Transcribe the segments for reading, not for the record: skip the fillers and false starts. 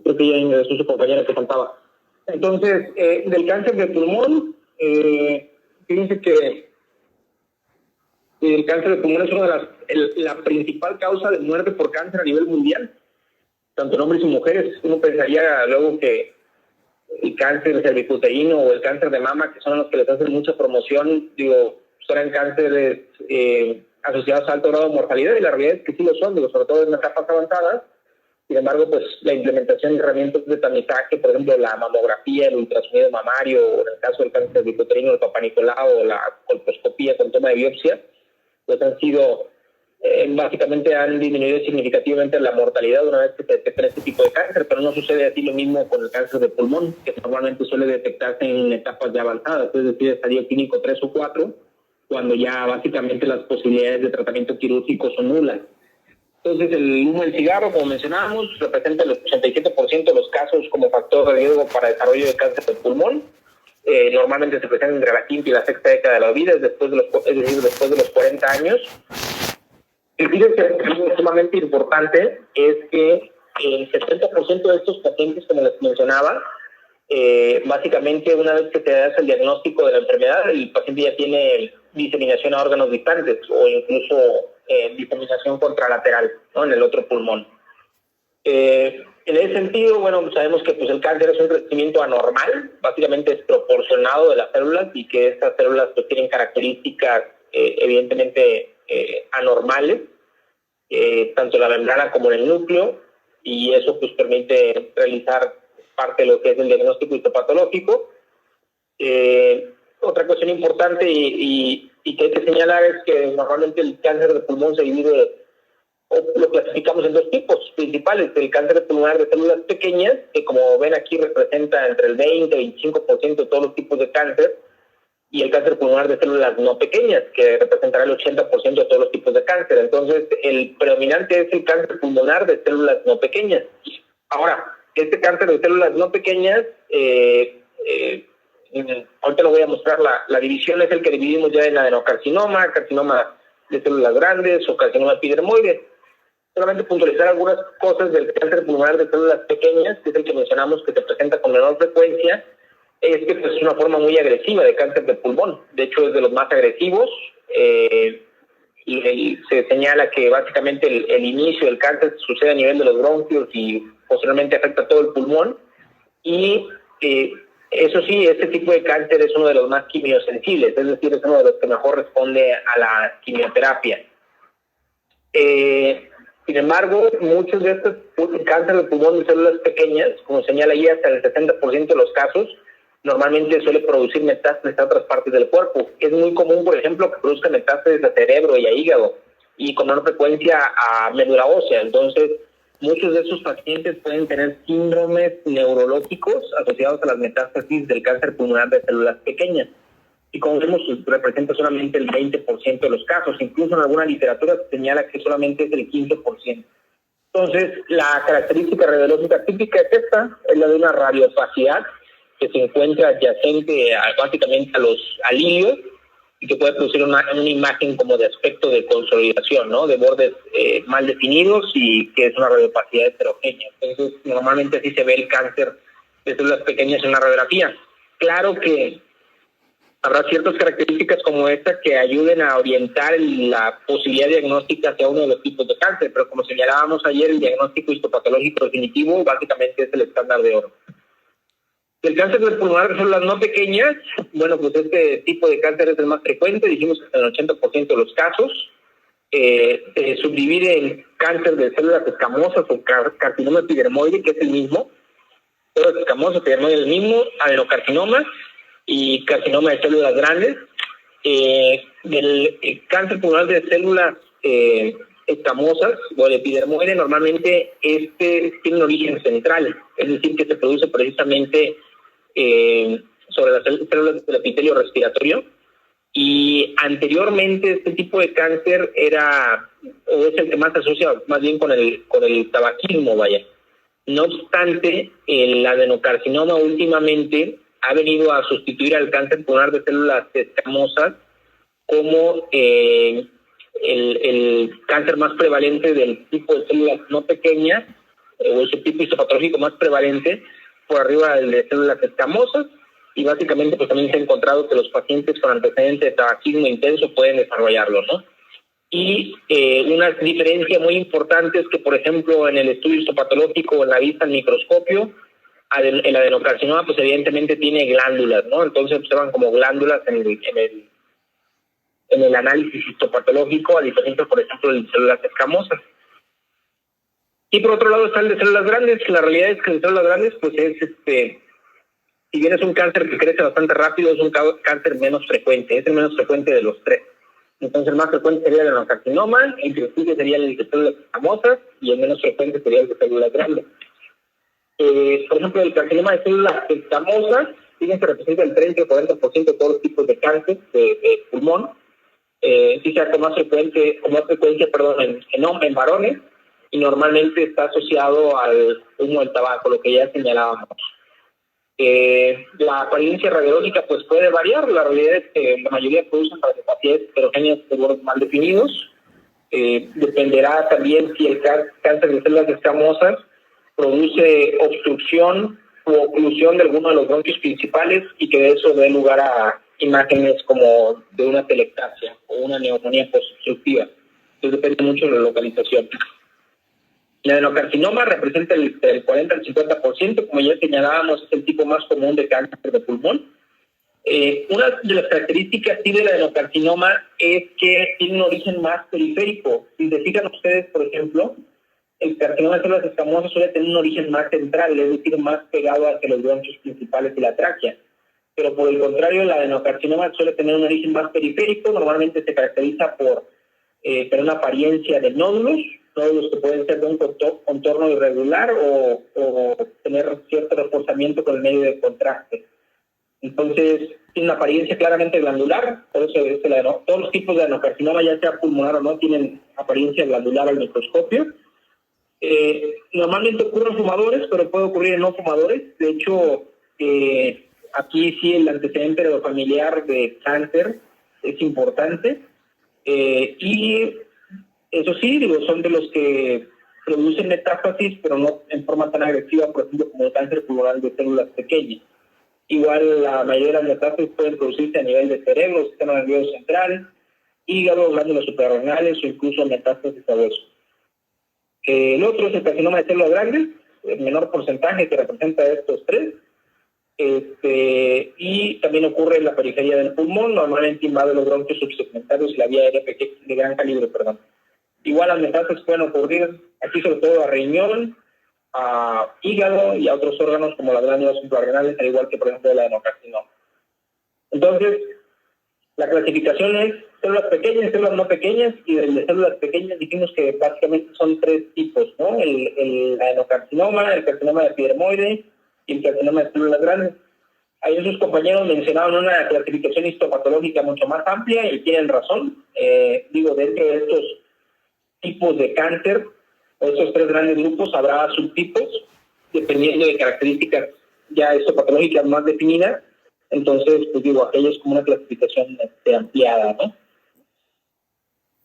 Creo que ya ingresó su compañera que faltaba. Entonces, del cáncer de pulmón, fíjense que el cáncer de pulmón es una de la principal causa de muerte por cáncer a nivel mundial, tanto en hombres y mujeres. Uno pensaría luego que el cáncer cervicuterino o el cáncer de mama, que son los que les hacen mucha promoción, serán cánceres asociados a alto grado de mortalidad, y la realidad es que sí lo son, sobre todo en etapas avanzadas. Sin embargo, pues la implementación de herramientas de tamizaje, por ejemplo, la mamografía, el ultrasonido mamario, o en el caso del cáncer cervicuterino, el Papá Nicolau, o la colposcopía con toma de biopsia, pues han sido, básicamente han disminuido significativamente la mortalidad una vez que se detecta este tipo de cáncer, pero no sucede así lo mismo con el cáncer de pulmón, que normalmente suele detectarse en etapas ya avanzadas, es decir, estadio clínico 3 o 4, cuando ya básicamente las posibilidades de tratamiento quirúrgico son nulas. Entonces, el humo del cigarro, como mencionábamos, representa el 87% de los casos como factor de riesgo para desarrollo de cáncer de pulmón. Normalmente se presenta entre la quinta y la sexta década de la vida, después de los 40 años. Y fíjense que algo sumamente importante es que el 70% de estos pacientes, como les mencionaba, básicamente una vez que se hace el diagnóstico de la enfermedad, el paciente ya tiene diseminación a órganos distantes o incluso diseminación contralateral, ¿no?, en el otro pulmón. En ese sentido, bueno, sabemos que pues, el cáncer es un crecimiento anormal, básicamente es proporcionado de las células, y que estas células pues, tienen características evidentemente anormales, tanto en la membrana como en el núcleo, y eso pues permite realizar parte de lo que es el diagnóstico histopatológico. Otra cuestión importante y que hay que señalar es que normalmente el cáncer de pulmón se divide, o lo clasificamos en dos tipos principales: el cáncer pulmonar de células pequeñas, que como ven aquí representa entre el 20 y 25% de todos los tipos de cáncer, y el cáncer pulmonar de células no pequeñas, que representará el 80% de todos los tipos de cáncer. Entonces, el predominante es el cáncer pulmonar de células no pequeñas. Ahora, este cáncer de células no pequeñas, ahorita lo voy a mostrar, la división es el que dividimos ya en adenocarcinoma, carcinoma de células grandes o carcinoma epidermoide. Solamente puntualizar algunas cosas del cáncer pulmonar de células pequeñas, que es el que mencionamos que se presenta con menor frecuencia. Es que pues, es una forma muy agresiva de cáncer de pulmón. De hecho, es de los más agresivos. Y se señala que básicamente el inicio del cáncer sucede a nivel de los bronquios y posteriormente afecta todo el pulmón. Y eso sí, este tipo de cáncer es uno de los más quimiosensibles, es decir, es uno de los que mejor responde a la quimioterapia. Sin embargo, muchos de estos cáncer de pulmón de células pequeñas, como señala ahí, hasta el 60% de los casos, normalmente suele producir metástasis a otras partes del cuerpo. Es muy común, por ejemplo, que produzca metástasis a cerebro y a hígado, y con menor frecuencia a médula ósea. Entonces, muchos de esos pacientes pueden tener síndromes neurológicos asociados a las metástasis del cáncer pulmonar de células pequeñas. Y como vemos, representa solamente el 20% de los casos. Incluso en alguna literatura se señala que solamente es el 15%. Entonces, la característica radiológica típica es esta, es la de una radiopacidad que se encuentra adyacente básicamente a los alilios, y que puede producir una imagen como de aspecto de consolidación, ¿no?, de bordes mal definidos, y que es una radiopacidad heterogénea. Entonces, normalmente así se ve el cáncer de células pequeñas en la radiografía. Claro que habrá ciertas características como esta que ayuden a orientar la posibilidad diagnóstica hacia uno de los tipos de cáncer, pero como señalábamos ayer, el diagnóstico histopatológico definitivo básicamente es el estándar de oro. El cáncer del pulmonar de células no pequeñas, bueno, pues este tipo de cáncer es el más frecuente, dijimos que en el 80% de los casos. Se subdivide en cáncer de células escamosas o carcinoma epidermoide, que es el mismo, células escamosas, epidermoide es el mismo, adenocarcinoma y carcinoma de células grandes. El cáncer pulmonar de células escamosas o el epidermoide, normalmente tiene un origen central, es decir, que se produce precisamente sobre las células del epitelio respiratorio, y anteriormente este tipo de cáncer es el que más se asocia más bien con el tabaquismo, vaya. No obstante, el adenocarcinoma últimamente ha venido a sustituir al cáncer pulmonar de células escamosas como el cáncer más prevalente del tipo de células no pequeñas, o el subtipo histopatológico más prevalente por arriba del de células escamosas, y básicamente pues también se ha encontrado que los pacientes con antecedente de tabaquismo intenso pueden desarrollarlo, ¿no? Y una diferencia muy importante es que, por ejemplo, en el estudio histopatológico, en la vista al microscopio, el adenocarcinoma pues evidentemente tiene glándulas, ¿no? Entonces observan como glándulas en el análisis histopatológico, a diferencia, por ejemplo, de células escamosas. Y por otro lado está el de células grandes, que la realidad es que el de células grandes pues es, si bien es un cáncer que crece bastante rápido, es un cáncer menos frecuente, es el menos frecuente de los tres. Entonces el más frecuente sería el adenocarcinoma, el que sigue sería el de células escamosas y el menos frecuente sería el de células grandes. Por ejemplo, el carcinoma de células escamosas, fíjense, representa el 30 o 40% de todos los tipos de cáncer de pulmón. Sí sea con más frecuencia, en varones, y normalmente está asociado al humo del tabaco, lo que ya señalábamos. La apariencia radiológica pues puede variar. La realidad es que la mayoría producen radiopatías heterogéneas de bordes mal definidos. Dependerá también si el cáncer de células escamosas produce obstrucción u oclusión de alguno de los bronquios principales, y que de eso dé lugar a imágenes como de una telectasia o una neumonía posobstructiva. Entonces depende mucho de la localización. El adenocarcinoma representa el 40 al 50%, como ya señalábamos, es el tipo más común de cáncer de pulmón. Una de las características sí del adenocarcinoma es que tiene un origen más periférico. Si se fijan ustedes, por ejemplo, el carcinoma de células escamosas suele tener un origen más central, es decir, más pegado hacia los bronquios principales y la tráquea. Pero por el contrario, el adenocarcinoma suele tener un origen más periférico, normalmente se caracteriza por tener una apariencia de nódulos que pueden ser de un contorno irregular o tener cierto reforzamiento con el medio de contraste. Entonces, tiene una apariencia claramente glandular, por eso todos los tipos de adenocarcinoma, ya sea pulmonar o no, tienen apariencia glandular al microscopio. Normalmente ocurre en fumadores, pero puede ocurrir en no fumadores. De hecho, aquí sí el antecedente familiar de cáncer es importante. Y eso sí, son de los que producen metástasis, pero no en forma tan agresiva, por ejemplo, como el cáncer pulmonar de células pequeñas. Igual la mayoría de las metástasis pueden producirse a nivel de cerebro, sistema nervioso central, hígado, glándulas suprarrenales o incluso metástasis a hueso. El otro es el carcinoma de células grandes, el menor porcentaje que representa estos tres. Y también ocurre en la periferia del pulmón, normalmente invade los bronquios subsegmentarios y la vía aérea de gran calibre, perdón. Igual las metástasis pueden ocurrir aquí sobre todo a riñón, a hígado y a otros órganos como las glándulas suprarrenales, al igual que por ejemplo el adenocarcinoma. Entonces, la clasificación es células pequeñas, células no pequeñas, y de células pequeñas dijimos que básicamente son tres tipos, ¿no? El adenocarcinoma, el carcinoma epidermoide y el carcinoma de células grandes. Ahí sus compañeros mencionaban una clasificación histopatológica mucho más amplia y tienen razón. Dentro de estos tipos de cáncer, o estos tres grandes grupos, habrá subtipos, dependiendo de características ya histopatológicas más definidas. Entonces, aquello es como una clasificación ampliada, ¿no?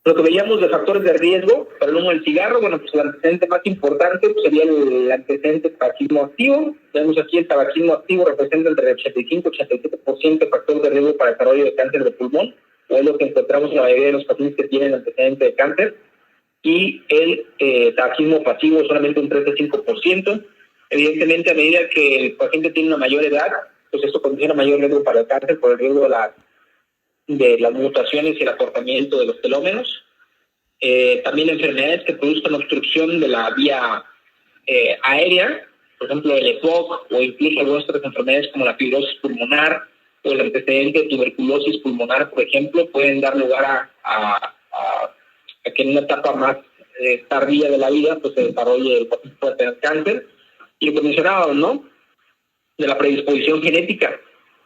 Lo que veíamos de factores de riesgo para el humo del cigarro, bueno, pues el antecedente más importante sería el antecedente tabaquismo activo. Vemos aquí el tabaquismo activo representa entre 85 y 87% de factor de riesgo para el desarrollo de cáncer de pulmón, o es lo que encontramos en la mayoría de los pacientes que tienen antecedente de cáncer. Y el tabaquismo pasivo solamente un 3-5%. Evidentemente, a medida que el paciente tiene una mayor edad, pues esto condiciona mayor riesgo para el cáncer por el riesgo de las mutaciones y el acortamiento de los telómeros. También enfermedades que produzcan obstrucción de la vía aérea, por ejemplo el EPOC o incluso algunas otras enfermedades como la fibrosis pulmonar o el antecedente de tuberculosis pulmonar, por ejemplo, pueden dar lugar a que en una etapa más tardía de la vida pues se desarrolle el paciente puede tener cáncer. Y lo que mencionábamos, ¿no?, de la predisposición genética.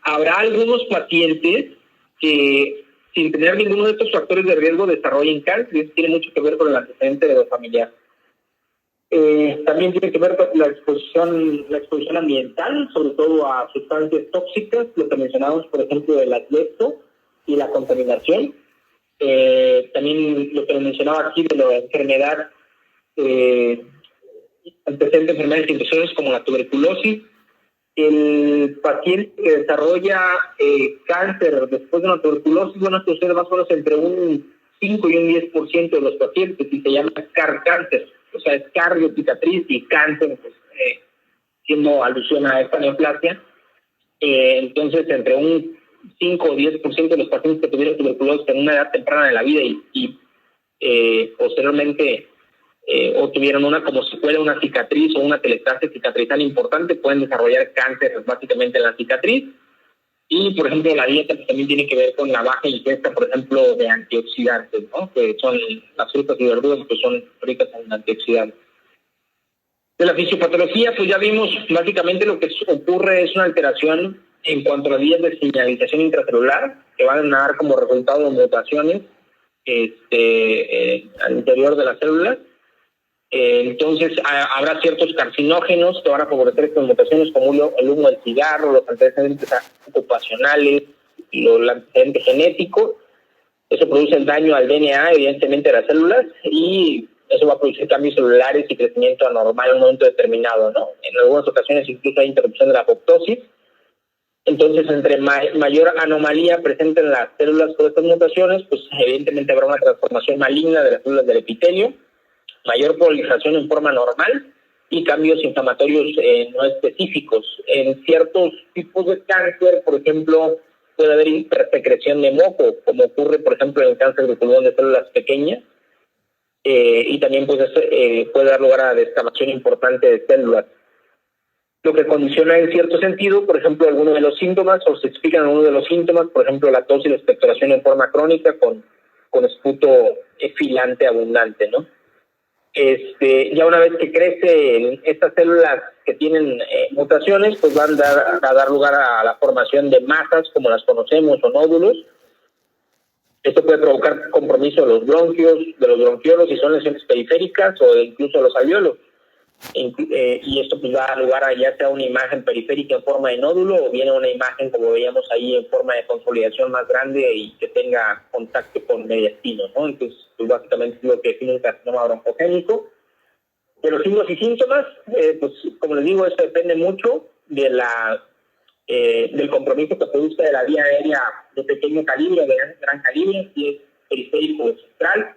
Habrá algunos pacientes que sin tener ninguno de estos factores de riesgo desarrollen cáncer, y eso tiene mucho que ver con el antecedente de los familiares. También tiene que ver con la exposición ambiental, sobre todo a sustancias tóxicas, lo que mencionamos, por ejemplo, el asbesto y la contaminación. También lo que mencionaba aquí de la enfermedad antecedentes de enfermedades infecciosas como la tuberculosis. El paciente que desarrolla cáncer después de una tuberculosis, bueno, esto sucede más o menos entre un 5 y un 10% de los pacientes, y se llama cáncer, o sea, es cardio, cicatriz y cáncer, pues, siendo alusión a esta neoplasia. Entonces, entre un 5 o 10% de los pacientes que tuvieron tuberculosis en una edad temprana de la vida y posteriormente o tuvieron una como si fuera una cicatriz o una telestasia cicatrizal importante, pueden desarrollar cáncer básicamente en la cicatriz. Y, por ejemplo, la dieta también tiene que ver con la baja ingesta, por ejemplo, de antioxidantes, ¿no? Que son las frutas y verduras que son ricas en antioxidantes. De la fisiopatología, pues ya vimos básicamente lo que ocurre es una alteración en cuanto a las vías de señalización intracelular, que van a dar como resultado mutaciones al interior de las células. Entonces, habrá ciertos carcinógenos que van a favorecer estas mutaciones, como el humo del cigarro, los antecedentes ocupacionales, el antecedente genético. Eso produce el daño al DNA, evidentemente, de las células, y eso va a producir cambios celulares y crecimiento anormal en un momento determinado, ¿no? En algunas ocasiones incluso hay interrupción de la apoptosis. Entonces, entre mayor anomalía presenten las células con estas mutaciones, pues evidentemente habrá una transformación maligna de las células del epitelio, mayor proliferación en forma normal y cambios inflamatorios no específicos. En ciertos tipos de cáncer, por ejemplo, puede haber hipersecreción de moco, como ocurre, por ejemplo, en el cáncer de pulmón de células pequeñas, y también pues, puede dar lugar a descamación importante de células, lo que condiciona en cierto sentido, por ejemplo, algunos de los síntomas, o se explican algunos de los síntomas, por ejemplo, la tos y la expectoración en forma crónica con esputo filante abundante, ¿no? Ya una vez que crecen estas células que tienen mutaciones, pues van a dar lugar a la formación de masas, como las conocemos, o nódulos. Esto puede provocar compromiso de los bronquios, de los bronquiolos, si son lesiones periféricas, o incluso de los alvéolos. Y esto pues va a dar lugar a ya sea una imagen periférica en forma de nódulo, o bien una imagen, como veíamos ahí, en forma de consolidación más grande y que tenga contacto con mediastino, ¿no? Entonces, pues básicamente es lo que define un carcinoma broncogénico. De los signos y síntomas, pues como les digo, esto depende mucho de del compromiso que produzca de la vía aérea de pequeño calibre o de gran calibre, si es periférico o central,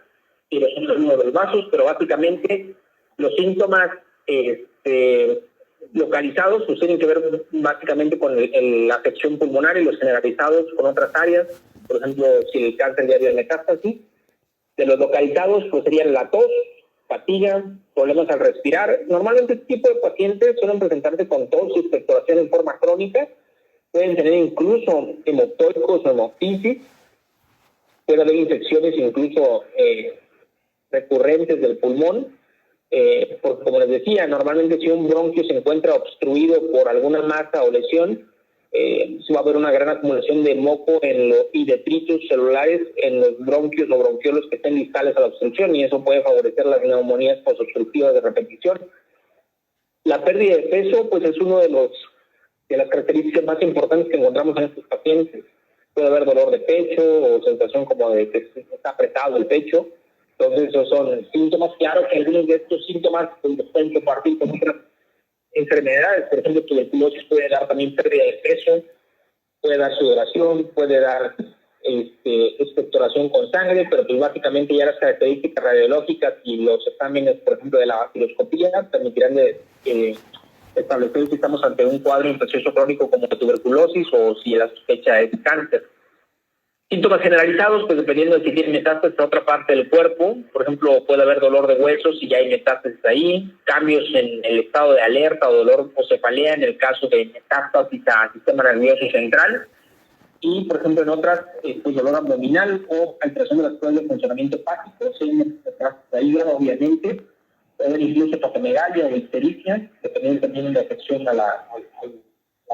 y los síntomas de los vasos, pero básicamente los síntomas localizados pues tienen que ver básicamente con la afección pulmonar, y los generalizados con otras áreas, por ejemplo, si el cáncer ya dio metástasis. De los localizados pues serían la tos, fatiga, problemas al respirar. Normalmente este tipo de pacientes suelen presentarse con tos y expectoración en forma crónica, pueden tener incluso hemoptoicos o hemoptisis, puede haber infecciones incluso recurrentes del pulmón. Porque, como les decía, normalmente si un bronquio se encuentra obstruido por alguna masa o lesión, va a haber una gran acumulación de moco y detritos celulares en los bronquios o bronquiolos que estén distales a la obstrucción, y eso puede favorecer las neumonías posobstructivas de repetición. La pérdida de peso pues es uno de las características más importantes que encontramos en estos pacientes. Puede haber dolor de pecho o sensación como de que está apretado el pecho. Entonces, esos son síntomas. Claro que algunos de estos síntomas pues, pueden compartir con otras enfermedades. Por ejemplo, tuberculosis puede dar también pérdida de peso, puede dar sudoración, puede dar expectoración con sangre, pero pues básicamente ya las características radiológicas y los exámenes, por ejemplo, de la baciloscopía, permitirán establecer si estamos ante un cuadro infeccioso crónico como la tuberculosis o si la sospecha es cáncer. Síntomas generalizados, pues dependiendo de si tiene metástasis a otra parte del cuerpo. Por ejemplo, puede haber dolor de huesos si ya hay metástasis ahí, cambios en el estado de alerta o dolor o cefalea en el caso de metástasis al sistema nervioso central. Y, por ejemplo, en otras, pues dolor abdominal o alteración de las pruebas de funcionamiento hepático, si hay metástasis ahí, obviamente. Puede haber incluso patomegalia o ictericia, dependiendo también de la afección a la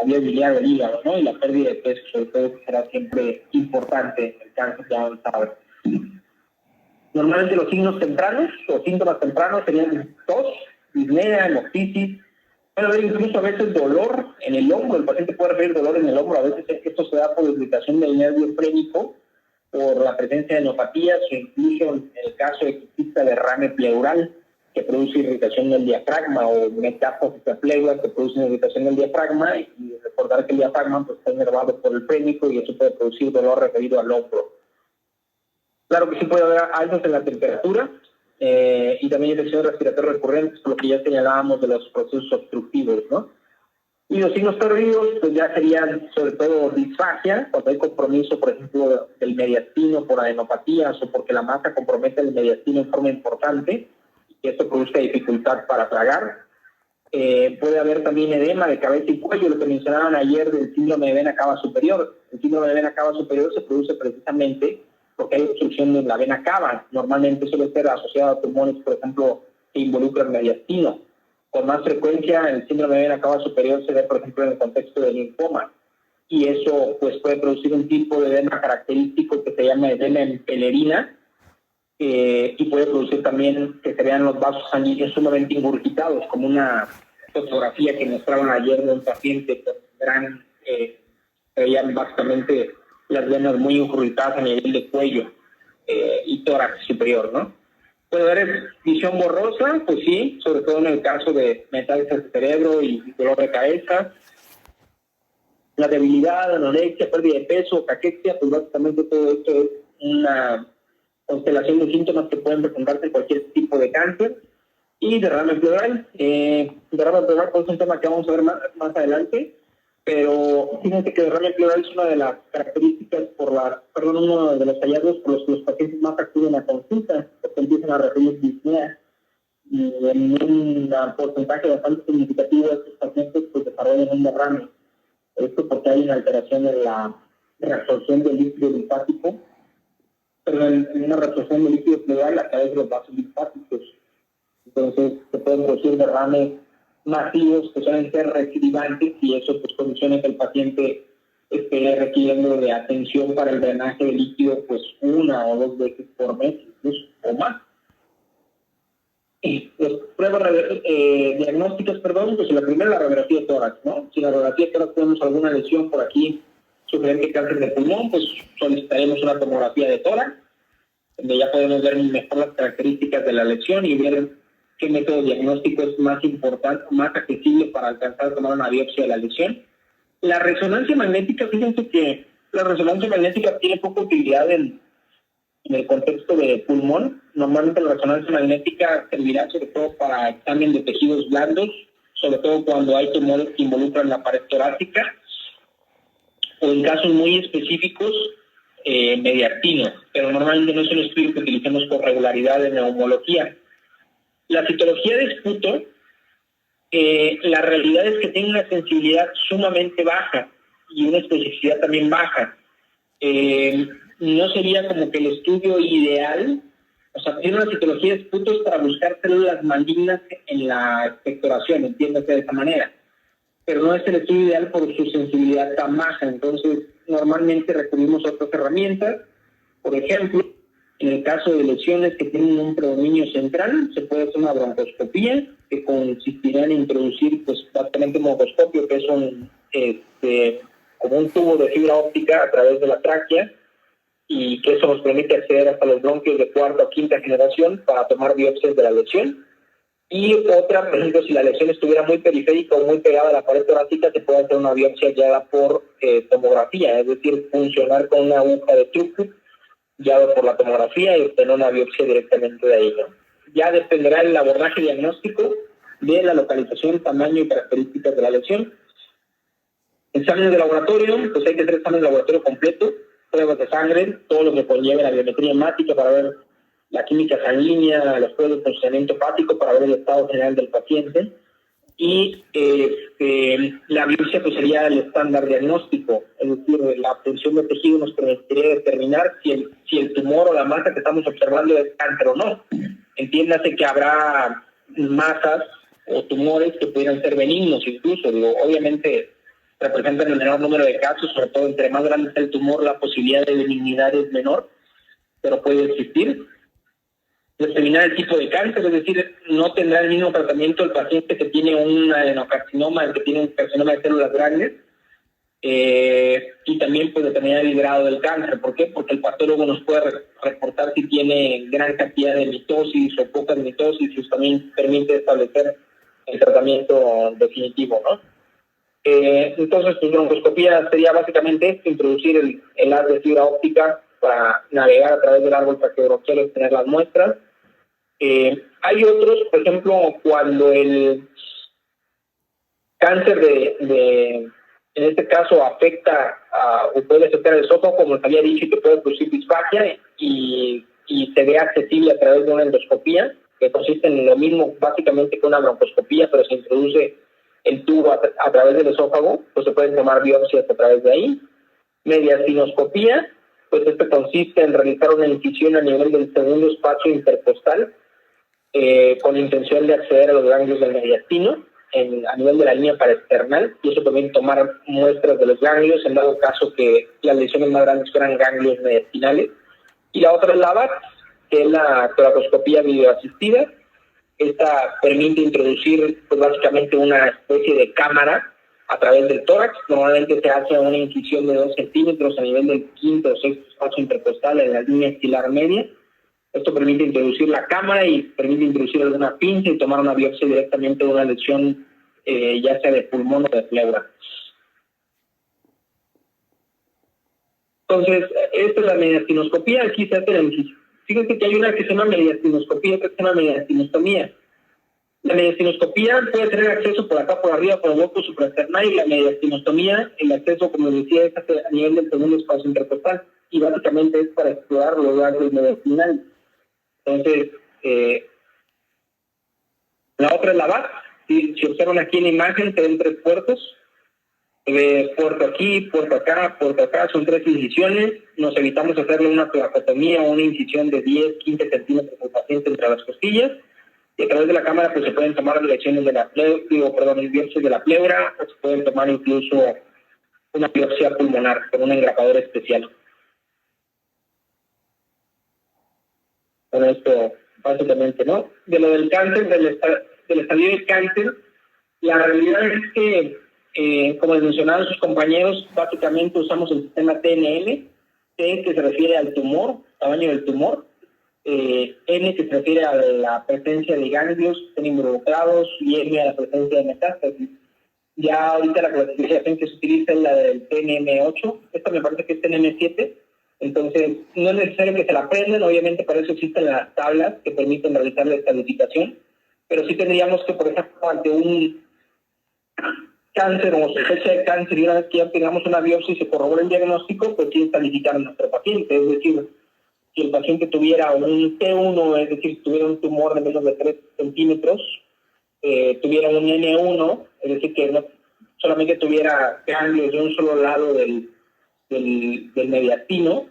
vía biliar del hígado, ¿no? Y la pérdida de peso, sobre todo, será siempre importante en el cáncer ya avanzado. Normalmente los signos tempranos o síntomas tempranos serían tos, disnea, hemoptisis. Puede haber incluso a veces dolor en el hombro. El paciente puede referir dolor en el hombro. A veces esto se da por irritación del nervio frénico, por la presencia de neuropatías, o incluso en el caso de que exista derrame pleural. que produce irritación del diafragma, o metástasis a pleuras que producen irritación del diafragma, y recordar que el diafragma pues, está inervado por el fénico y eso puede producir dolor referido al hombro. Claro que sí puede haber alzas en la temperatura y también infecciones respiratorias recurrentes, por lo que ya señalábamos de los procesos obstructivos, ¿no? Y los signos tardíos pues ya serían sobre todo disfagia, cuando hay compromiso, por ejemplo, del mediastino por adenopatías o porque la masa compromete el mediastino en forma importante y esto produzca dificultad para tragar. Puede haber también edema de cabeza y cuello, lo que mencionaban ayer del síndrome de vena cava superior. El síndrome de vena cava superior se produce precisamente porque hay obstrucción de la vena cava. Normalmente suele ser asociado a tumores, por ejemplo, que involucran el mediastino. Con más frecuencia, el síndrome de vena cava superior se ve, por ejemplo, en el contexto del linfoma. Y eso pues, puede producir un tipo de edema característico que se llama edema en pelerina, y puede producir también que se vean los vasos sanguíneos sumamente ingurgitados, como una fotografía que mostraron ayer de un paciente con gran, se veían básicamente las venas muy ingurgitadas a nivel de cuello y tórax superior, ¿no? Puede haber visión borrosa, pues sí, sobre todo en el caso de metástasis del cerebro y dolor de cabeza. La debilidad, anorexia, pérdida de peso, caquexia, pues básicamente todo esto es una constelación de síntomas que pueden presentarse en cualquier tipo de cáncer. Y derrame pleural. Derrame pleural pues, es un tema que vamos a ver más adelante, pero fíjense que derrame pleural es una de las características uno de los hallazgos por los que los pacientes más acuden a consulta, porque empiezan a referir disnea, y en un porcentaje bastante significativo de estos pacientes pues desarrollan un derrame. Esto porque hay una alteración en la reabsorción del líquido linfático, pero en una reabsorción del líquido pleural a través de los vasos linfáticos. Entonces se pueden producir derrames masivos que suelen ser recidivantes y eso pues condiciona que el paciente esté requiriendo de atención para el drenaje de líquido pues 1 o 2 veces por mes, incluso o más. Y las pruebas diagnósticas, pues la primera la radiografía de tórax, ¿no? Si en la radiografía de tórax tenemos alguna lesión por aquí, sugerente cáncer de pulmón, pues solicitaremos una tomografía de tórax, donde ya podemos ver mejor las características de la lesión y ver qué método diagnóstico es más importante, más accesible para alcanzar a tomar una biopsia de la lesión. La resonancia magnética, fíjense que la resonancia magnética tiene poca utilidad en el contexto de pulmón. Normalmente la resonancia magnética servirá sobre todo para examen de tejidos blandos, sobre todo cuando hay tumores que involucran la pared torácica, o en casos muy específicos, mediastino, pero normalmente no es un estudio que utilicemos con regularidad en neumología. La citología de esputo, la realidad es que tiene una sensibilidad sumamente baja y una especificidad también baja. No sería como que el estudio ideal, o sea, tiene una citología de esputos para buscar células malignas en la expectoración, entiéndase de esa manera, pero no es el estudio ideal por su sensibilidad tan baja. Entonces normalmente recurrimos a otras herramientas. Por ejemplo, en el caso de lesiones que tienen un predominio central, se puede hacer una broncoscopía que consistirá en introducir pues básicamente un broncoescopio, que es como un tubo de fibra óptica a través de la tráquea, y que eso nos permite acceder hasta los bronquios de cuarta o quinta generación para tomar biopsias de la lesión. Y otra, por ejemplo, si la lesión estuviera muy periférica o muy pegada a la pared torácica, se puede hacer una biopsia guiada por tomografía, es decir, funcionar con una aguja de throughput guiado por la tomografía y obtener una biopsia directamente de ahí, ¿no? Ya dependerá el abordaje diagnóstico de la localización, tamaño y características de la lesión. Exámenes de laboratorio, pues hay que hacer exámenes de laboratorio completo, pruebas de sangre, todo lo que conlleve la biometría hemática para ver la química sanguínea, los pruebas de funcionamiento hepático para ver el estado general del paciente. Y la biopsia pues sería el estándar diagnóstico, es decir, la obtención de tejido nos permitiría determinar si el tumor o la masa que estamos observando es cáncer o no. Entiéndase que habrá masas o tumores que pudieran ser benignos incluso, obviamente representan el menor número de casos, sobre todo entre más grande sea el tumor, la posibilidad de benignidad es menor, pero puede existir. Determinar el tipo de cáncer, es decir, no tendrá el mismo tratamiento el paciente que tiene un adenocarcinoma, el que tiene un carcinoma de células grandes, y también pues determinar el grado del cáncer. ¿Por qué? Porque el patólogo nos puede reportar si tiene gran cantidad de mitosis o pocas mitosis, y eso también permite establecer el tratamiento definitivo, ¿no? Entonces, pues broncoscopía sería básicamente esto: introducir el haz de fibra óptica para navegar a través del árbol traqueobronquial y obtener las muestras. Hay otros, por ejemplo, cuando el cáncer en este caso afecta o puede afectar el esófago, como les había dicho, que puede producir disfagia y se ve accesible a través de una endoscopía, que consiste en lo mismo básicamente que una broncoscopía, pero se introduce el tubo a través del esófago, pues se pueden tomar biopsias a través de ahí. Mediastinoscopía, pues esto consiste en realizar una incisión a nivel del segundo espacio intercostal, con la intención de acceder a los ganglios del mediastino a nivel de la línea paraesternal, y eso también tomar muestras de los ganglios en dado caso que las lesiones más grandes fueran ganglios mediastinales. Y la otra es la VATS, que es la toracoscopía videoasistida. Esta permite introducir pues básicamente una especie de cámara a través del tórax. Normalmente se hace una incisión de 2 centímetros a nivel del quinto o sexto espacio intercostal en la línea estilar media. Esto permite introducir la cámara y permite introducir alguna pinza y tomar una biopsia directamente de una lesión, ya sea de pulmón o de pleura. Entonces, esta es la mediastinoscopía. Aquí se hace la incisión. Fíjense que hay una que se llama mediastinoscopía y otra que se llama mediastinostomía. La mediastinoscopía puede tener acceso por acá, por arriba, por el hueco supraesternal, y la mediastinostomía, el acceso, como decía, es a nivel del segundo espacio intercostal, y básicamente es para explorar los ganglios mediastinales. Entonces, la otra es la VATS. Si observan aquí en la imagen, se ven 3 puertos. Puerto aquí, puerto acá, son 3 incisiones. Nos evitamos hacerle una toracotomía o una incisión de 10, 15 centímetros al paciente entre las costillas. Y a través de la cámara pues se pueden tomar lesiones de la biopsias de la pleura, o se pueden tomar incluso una biopsia pulmonar con un engrapador especial. Con esto, básicamente, ¿no? De lo del cáncer, del estadio del cáncer, la realidad es que, como les mencionaban sus compañeros, básicamente usamos el sistema TNM, T que se refiere al tumor, tamaño del tumor, N que se refiere a la presencia de ganglios que estén involucrados, y M a la presencia de metástasis. Ya ahorita la clasificación que se utiliza es la del TNM8, esta me parece que es TNM7, entonces no es necesario que se la aprendan, obviamente para eso existen las tablas que permiten realizar la estadificación, pero sí tendríamos que, por ejemplo, ante un cáncer o sospecha de cáncer, y una vez que ya tengamos una biopsia y se corrobora el diagnóstico, pues sí estadificar a nuestro paciente, es decir, si el paciente tuviera un T1, es decir, si tuviera un tumor de menos de 3 centímetros, tuviera un N1, es decir, que no solamente tuviera ganglios de un solo lado del mediastino,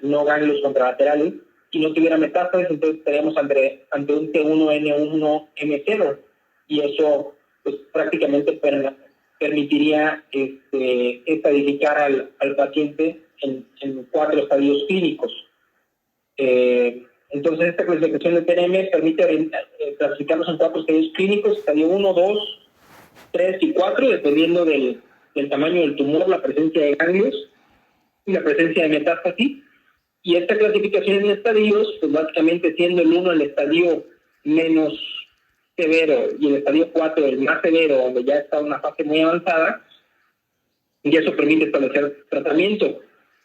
no ganglios contralaterales, y no tuviera metástasis, entonces estaríamos ante un T1N1M0, y eso pues prácticamente permitiría estadificar al paciente en 4 estadios clínicos. Entonces, esta clasificación de TNM permite clasificarlos en 4 estadios clínicos: estadio 1, 2, 3 y 4, dependiendo del tamaño del tumor, la presencia de ganglios y la presencia de metástasis. Y esta clasificación en estadios, pues básicamente siendo el 1 el estadio menos severo y el estadio 4 el más severo, donde ya está una fase muy avanzada, y eso permite establecer tratamiento.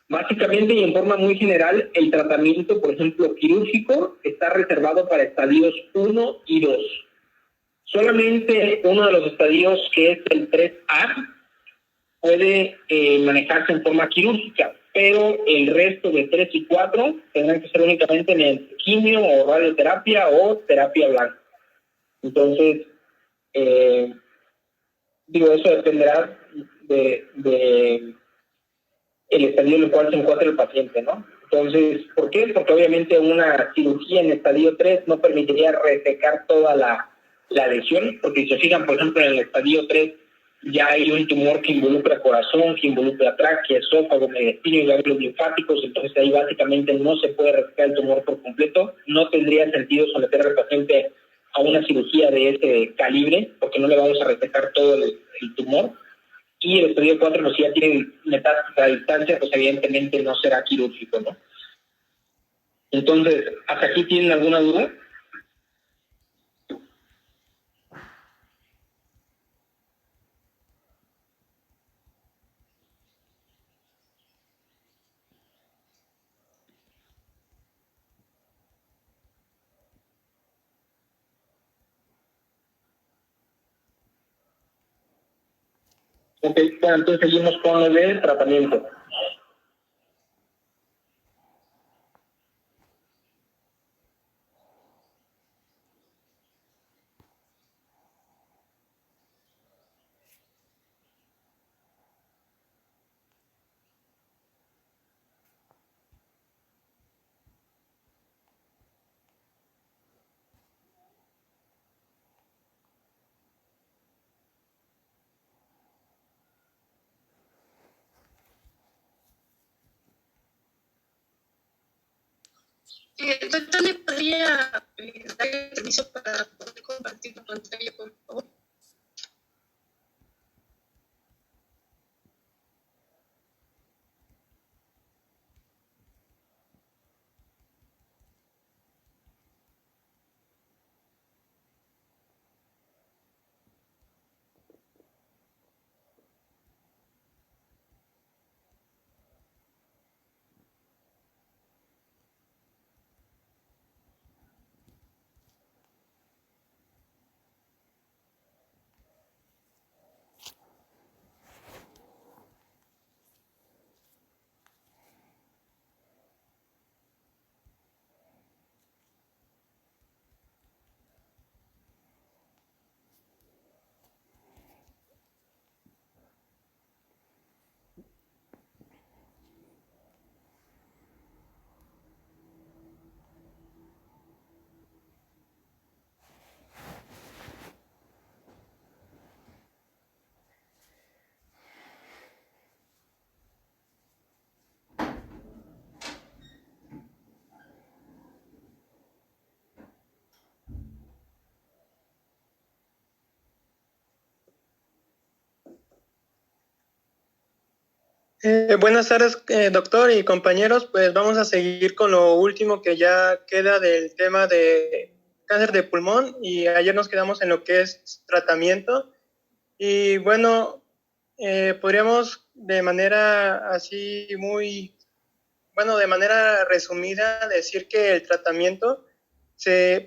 Básicamente y en forma muy general, el tratamiento, por ejemplo, quirúrgico, está reservado para estadios 1 y 2. Solamente uno de los estadios, que es el 3A, puede manejarse en forma quirúrgica, pero el resto de 3 y 4 tendrán que ser únicamente en el quimio o radioterapia o terapia blanca. Entonces, eso dependerá de el estadio en el cual se encuentra el paciente, ¿no? Entonces, ¿por qué? Porque obviamente una cirugía en estadio 3 no permitiría resecar toda la lesión, porque si se fijan, por ejemplo, en el estadio 3 ya hay un tumor que involucra corazón, que involucra tráquea, esófago, mediastino y ganglios linfáticos, entonces ahí básicamente no se puede resecar el tumor por completo. No tendría sentido someter al paciente a una cirugía de ese calibre, porque no le vamos a resecar todo el tumor. y el estadio 4, pues si ya tienen metástasis a distancia, pues evidentemente no será quirúrgico, ¿no? Entonces, ¿hasta aquí tienen alguna duda? Ok, bueno, entonces seguimos con lo del tratamiento. Doctor, ¿le podría dar el permiso para poder compartir la pantalla, por favor? Buenas tardes, doctor y compañeros. Pues vamos a seguir con lo último que ya queda del tema de cáncer de pulmón, y ayer nos quedamos en lo que es tratamiento. Y bueno, podríamos de manera así de manera resumida decir que el tratamiento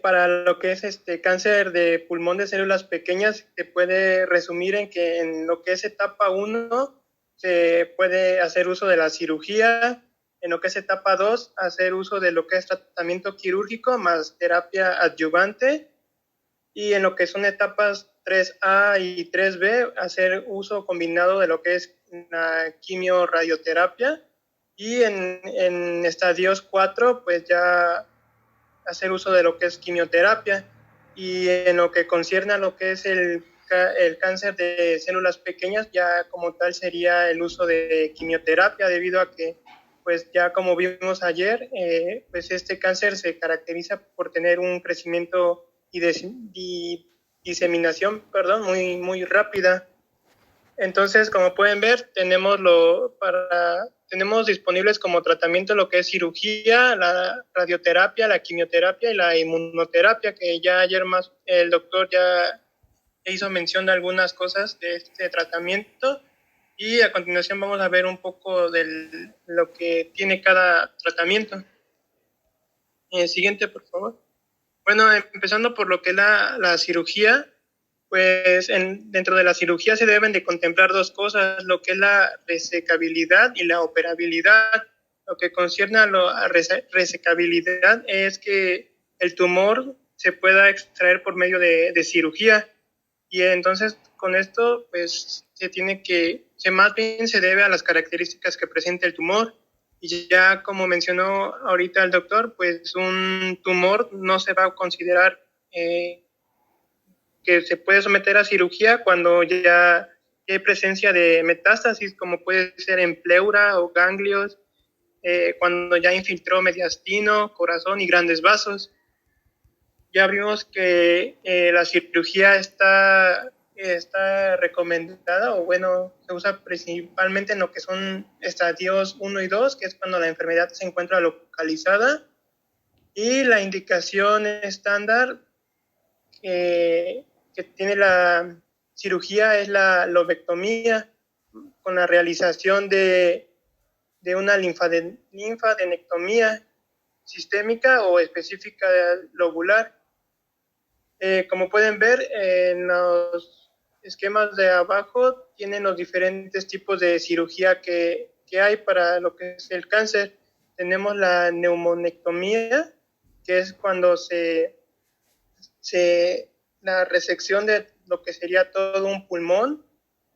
para lo que es cáncer de pulmón de células pequeñas se puede resumir en que en lo que es etapa 1 se puede hacer uso de la cirugía, en lo que es etapa 2 hacer uso de lo que es tratamiento quirúrgico más terapia adyuvante, y en lo que son etapas 3A y 3B hacer uso combinado de lo que es la quimio-radioterapia, y en estadios 4 pues ya hacer uso de lo que es quimioterapia. Y en lo que concierne a lo que es el cáncer de células pequeñas, ya como tal sería el uso de quimioterapia, debido a que pues ya como vimos ayer, pues este cáncer se caracteriza por tener un crecimiento y diseminación, muy rápida. Entonces, como pueden ver, tenemos disponibles como tratamiento lo que es cirugía, la radioterapia, la quimioterapia y la inmunoterapia, que ya ayer más el doctor ya hizo mención de algunas cosas de este tratamiento. Y a continuación vamos a ver un poco de lo que tiene cada tratamiento. Siguiente, por favor. Bueno, empezando por lo que es la cirugía, pues dentro de la cirugía se deben de contemplar dos cosas, lo que es la resecabilidad y la operabilidad. Lo que concierne a la resecabilidad es que el tumor se pueda extraer por medio de cirugía, y entonces con esto pues más bien se debe a las características que presenta el tumor. Y ya como mencionó ahorita el doctor, pues un tumor no se va a considerar que se puede someter a cirugía cuando ya hay presencia de metástasis, como puede ser en pleura o ganglios, cuando ya infiltró mediastino, corazón y grandes vasos. Ya vimos que la cirugía está está recomendada, o bueno, se usa principalmente en lo que son estadios 1 y 2, que es cuando la enfermedad se encuentra localizada, y la indicación estándar que tiene la cirugía es la lobectomía, con la realización de una linfadenectomía sistémica o específica lobular. Como pueden ver, en los esquemas de abajo tienen los diferentes tipos de cirugía que hay para lo que es el cáncer. Tenemos la neumonectomía, que es cuando la resección de lo que sería todo un pulmón,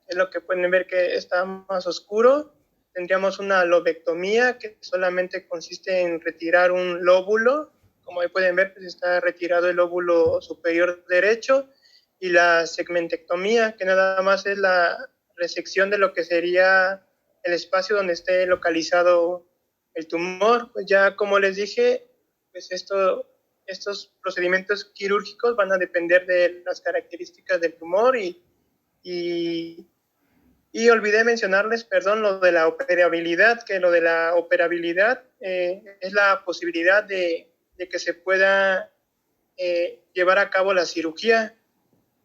es lo que pueden ver que está más oscuro. Tendríamos una lobectomía, que solamente consiste en retirar un lóbulo. Como ahí pueden ver, pues está retirado el lóbulo superior derecho. Y la segmentectomía, que nada más es la resección de lo que sería el espacio donde esté localizado el tumor. Pues ya como les dije, pues estos procedimientos quirúrgicos van a depender de las características del tumor y olvidé mencionarles, perdón, lo de la operabilidad, que lo de la operabilidad es la posibilidad de que se pueda llevar a cabo la cirugía,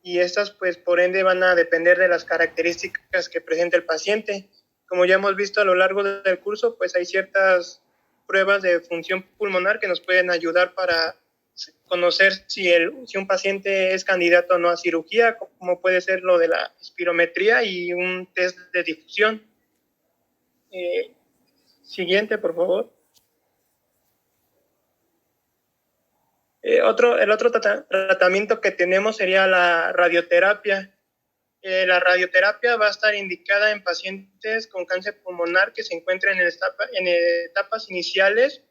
y estas pues por ende van a depender de las características que presenta el paciente. Como ya hemos visto a lo largo del curso, pues hay ciertas pruebas de función pulmonar que nos pueden ayudar para conocer si un paciente es candidato o no a cirugía, como puede ser lo de la espirometría y un test de difusión. Siguiente, por favor. El otro tratamiento que tenemos sería la radioterapia. La radioterapia va a estar indicada en pacientes con cáncer pulmonar que se encuentren en etapas iniciales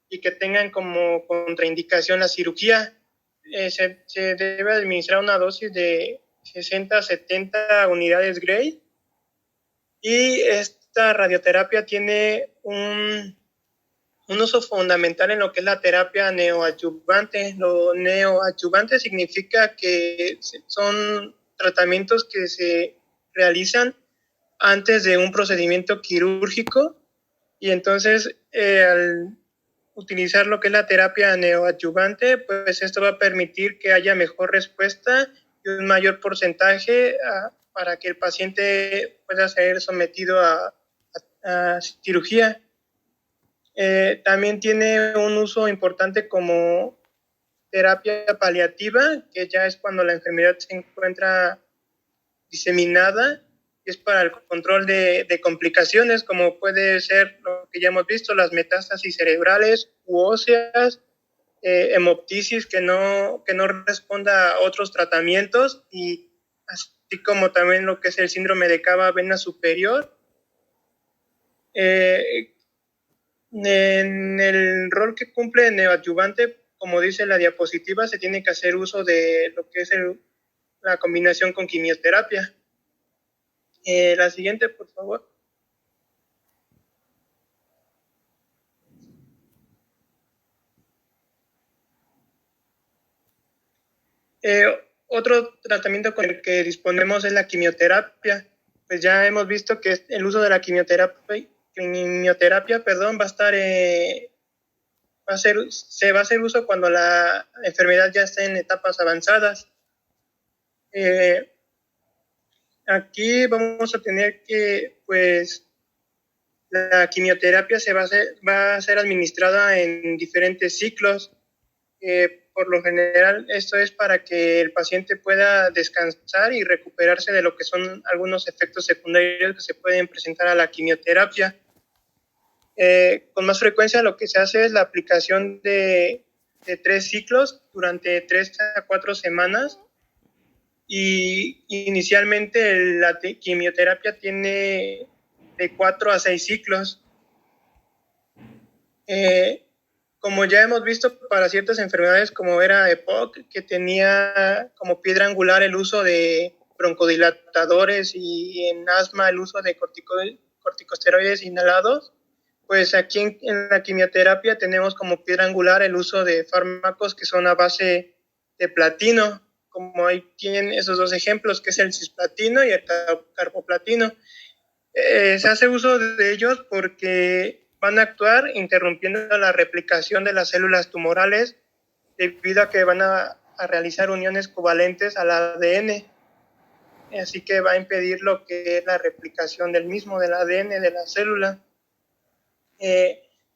y que tengan como contraindicación la cirugía. Se debe administrar una dosis de 60 a 70 unidades Gray, y esta radioterapia tiene un uso fundamental en lo que es la terapia neoadyuvante. Lo neoadyuvante significa que son tratamientos que se realizan antes de un procedimiento quirúrgico, y entonces al utilizar lo que es la terapia neoadyuvante, pues esto va a permitir que haya mejor respuesta y un mayor porcentaje para que el paciente pueda ser sometido a cirugía. También tiene un uso importante como terapia paliativa, que ya es cuando la enfermedad se encuentra diseminada, y es para el control de complicaciones, como puede ser lo que ya hemos visto, las metástasis cerebrales u óseas, hemoptisis que no responda a otros tratamientos, y así como también lo que es el síndrome de cava vena superior. En el rol que cumple el neoadyuvante, como dice la diapositiva, se tiene que hacer uso de lo que es la combinación con quimioterapia. La siguiente, por favor. Otro tratamiento con el que disponemos es la quimioterapia. Pues ya hemos visto que el uso de la quimioterapia, va a estar se va a hacer uso cuando la enfermedad ya esté en etapas avanzadas. Aquí vamos a tener que, pues, la quimioterapia va a ser administrada en diferentes ciclos. Por lo general, esto es para que el paciente pueda descansar y recuperarse de lo que son algunos efectos secundarios que se pueden presentar a la quimioterapia. Con más frecuencia lo que se hace es la aplicación de 3 ciclos durante 3 a 4 semanas, y inicialmente la quimioterapia tiene de 4 a 6 ciclos. Como ya hemos visto, para ciertas enfermedades como era EPOC, que tenía como piedra angular el uso de broncodilatadores, y en asma el uso de corticosteroides inhalados, pues aquí en la quimioterapia tenemos como piedra angular el uso de fármacos que son a base de platino, como ahí tienen esos dos ejemplos, que es el cisplatino y el carboplatino. Se hace uso de ellos porque van a actuar interrumpiendo la replicación de las células tumorales debido a que van a realizar uniones covalentes al ADN. Así que va a impedir lo que es la replicación del ADN de la célula.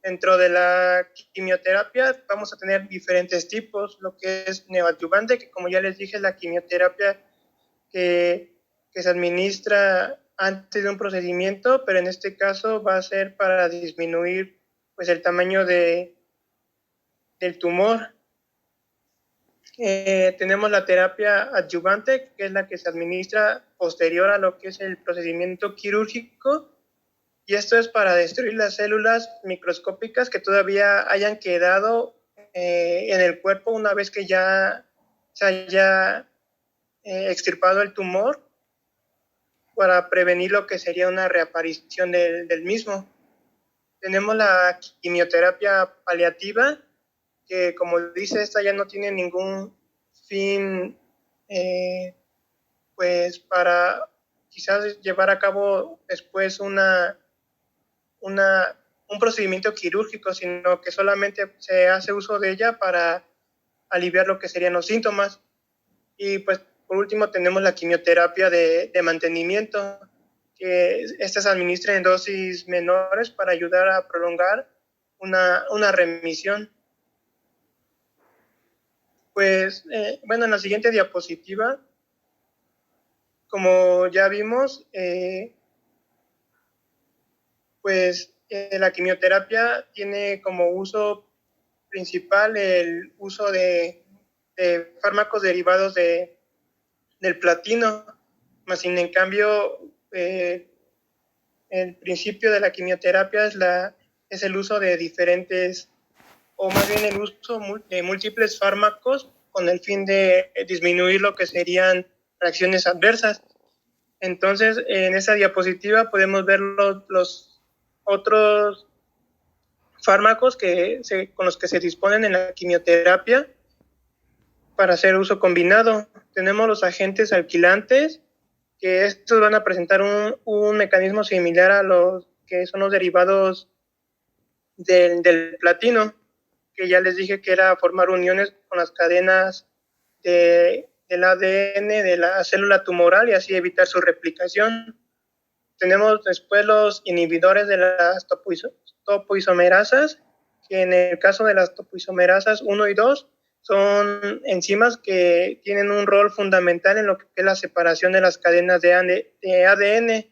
Dentro de la quimioterapia vamos a tener diferentes tipos, lo que es neoadyuvante, que como ya les dije, es la quimioterapia que se administra antes de un procedimiento, pero en este caso va a ser para disminuir pues, el tamaño del tumor. Tenemos la terapia adyuvante, que es la que se administra posterior a lo que es el procedimiento quirúrgico, y esto es para destruir las células microscópicas que todavía hayan quedado en el cuerpo una vez que ya se haya extirpado el tumor, para prevenir lo que sería una reaparición del mismo. Tenemos la quimioterapia paliativa, que como dice, esta ya no tiene ningún fin pues para quizás llevar a cabo después un procedimiento quirúrgico, sino que solamente se hace uso de ella para aliviar lo que serían los síntomas. Y pues por último tenemos la quimioterapia de mantenimiento, que esta se administra en dosis menores para ayudar a prolongar una remisión. Pues bueno, en la siguiente diapositiva, como ya vimos, pues la quimioterapia tiene como uso principal el uso de fármacos derivados del platino, más sin en cambio el principio de la quimioterapia es el uso de diferentes, o más bien el uso de múltiples fármacos con el fin de disminuir lo que serían reacciones adversas. Entonces, en esa diapositiva podemos ver los otros fármacos con los que se disponen en la quimioterapia para hacer uso combinado. Tenemos los agentes alquilantes, que estos van a presentar un mecanismo similar a los que son los derivados del platino, que ya les dije que era formar uniones con las cadenas del ADN de la célula tumoral y así evitar su replicación. Tenemos después los inhibidores de las topoisomerasas, que en el caso de las topoisomerasas 1 y 2 son enzimas que tienen un rol fundamental en lo que es la separación de las cadenas de ADN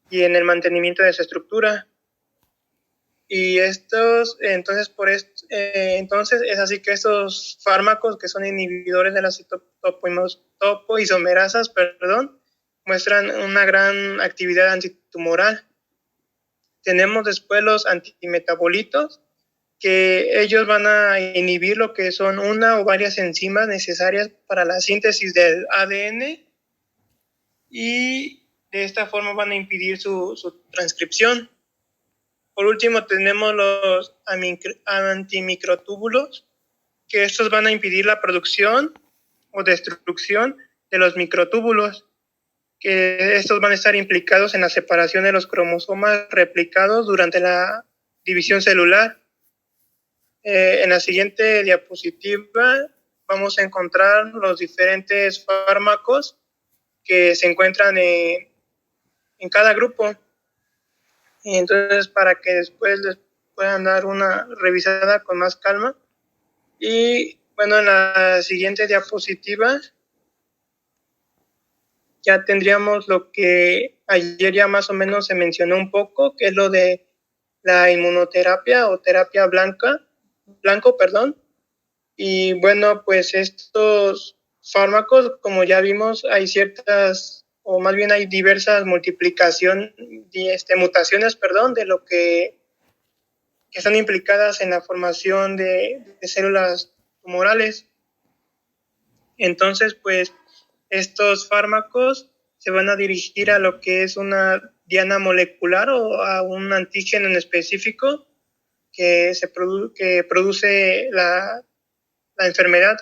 y en el mantenimiento de su estructura. Y entonces es así que estos fármacos que son inhibidores de las topoisomerasas, muestran una gran actividad antitumoral. Tenemos después los antimetabolitos, que ellos van a inhibir lo que son una o varias enzimas necesarias para la síntesis del ADN y de esta forma van a impedir su transcripción. Por último tenemos los antimicrotúbulos, que estos van a impedir la producción o destrucción de los microtúbulos, que estos van a estar implicados en la separación de los cromosomas replicados durante la división celular. En la siguiente diapositiva vamos a encontrar los diferentes fármacos que se encuentran en cada grupo. Y entonces, para que después les puedan dar una revisada con más calma. Y bueno, en la siguiente diapositiva ya tendríamos lo que ayer ya más o menos se mencionó un poco, que es lo de la inmunoterapia o terapia blanco. Y bueno, pues estos fármacos, como ya vimos, hay ciertas, o más bien hay diversas mutaciones, de lo que están implicadas en la formación de células tumorales. Entonces, pues estos fármacos se van a dirigir a lo que es una diana molecular o a un antígeno en específico que produce la enfermedad.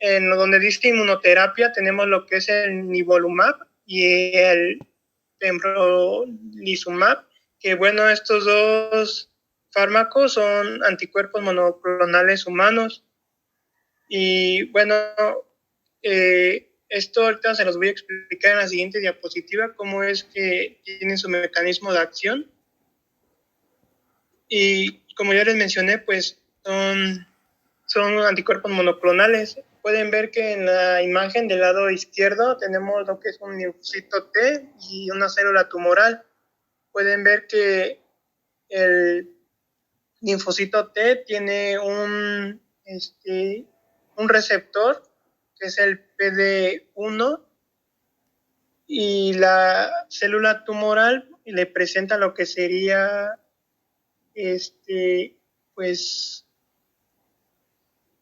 en donde dice inmunoterapia tenemos lo que es el nivolumab y el pembrolizumab, que bueno, estos dos fármacos son anticuerpos monoclonales humanos. Y bueno, esto ahorita se los voy a explicar en la siguiente diapositiva, cómo es que tienen su mecanismo de acción. Y como ya les mencioné, pues son anticuerpos monoclonales. Pueden ver que en la imagen del lado izquierdo tenemos lo que es un linfocito T y una célula tumoral. Pueden ver que el linfocito T tiene un receptor que es el PD-1 y la célula tumoral le presenta lo que sería pues